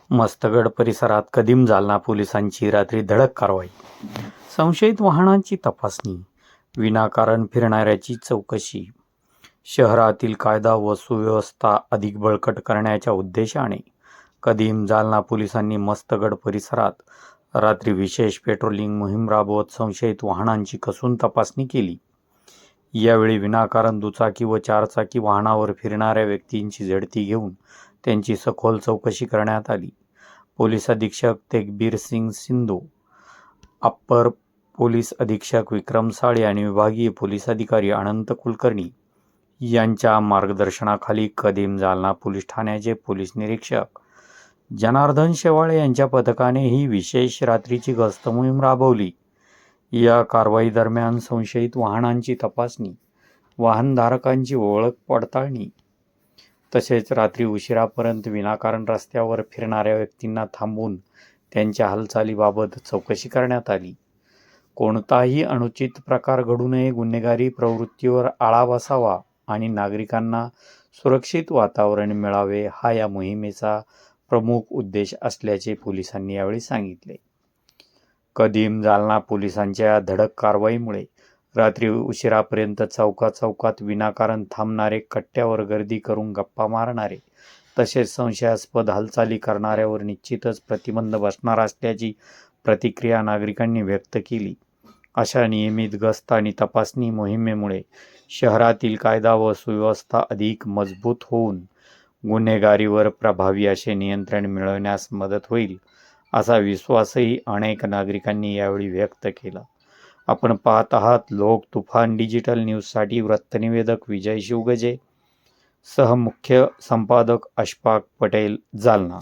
मस्तगड परिसरात कदीम जालना पोलिसांची रात्री धडक कारवाई. संशयित वाहनांची तपासणी, विनाकारण फिरणाऱ्याची चौकशी. शहरातील कायदा व सुव्यवस्था अधिक बळकट करण्याच्या उद्देशाने कदीम जालना पोलिसांनी मस्तगड परिसरात रात्री विशेष पेट्रोलिंग मोहीम राबवत संशयित वाहनांची कसून तपासणी केली. यावेळी विनाकारण दुचाकी व चारचाकी वाहनावर फिरणाऱ्या व्यक्तींची झडती घेऊन त्यांची सखोल चौकशी करण्यात आली. पोलीस अधीक्षक तेगबीर सिंग सिंधू, अप्पर पोलीस अधीक्षक विक्रम साळे आणि विभागीय पोलीस अधिकारी अनंत कुलकर्णी यांच्या मार्गदर्शनाखाली कदीम जालना पोलीस ठाण्याचे पोलीस निरीक्षक जनार्दन शेवाळे यांच्या पथकाने ही विशेष रात्रीची गस्त मोहीम राबवली. या कारवाई दरम्यान संशयित वाहनांची तपासणी, वाहनधारकांची ओळख पडताळणी तसेच रात्री उशिरापर्यंत विनाकारण रस्त्यावर फिरणाऱ्या व्यक्तींना थांबवून त्यांच्या हालचालीबाबत चौकशी करण्यात आली. कोणताही अनुचित प्रकार घडू नये, गुन्हेगारी प्रवृत्तीवर आळा बसावा आणि नागरिकांना सुरक्षित वातावरण मिळावे हा या मोहिमेचा प्रमुख उद्देश असल्याचे पोलिसांनी यावेळी सांगितले. कदीम जालना पोलिसांच्या धडक कारवाईमुळे रात्री उशिरापर्यंत चौकात विनाकारण थांबणारे, कट्ट्यावर गर्दी करून गप्पा मारणारे तसेच संशयास्पद हालचाली करणाऱ्यावर निश्चितच प्रतिबंध बसणार असल्याची प्रतिक्रिया नागरिकांनी व्यक्त केली. अशा नियमित गस्त आणि तपासणी मोहिमेमुळे शहरातील कायदा व सुव्यवस्था अधिक मजबूत होऊन गुन्हेगारीवर प्रभावी असे नियंत्रण मिळवण्यास मदत होईल, असा विश्वासही अनेक नागरिकांनी यावेळी व्यक्त केला. आपण पाहत आहात लोक तुफान डिजिटल न्यूजसाठी वृत्तनिवेदक विजय शिवगजे सह मुख्य संपादक अशफाक पटेल, जालना.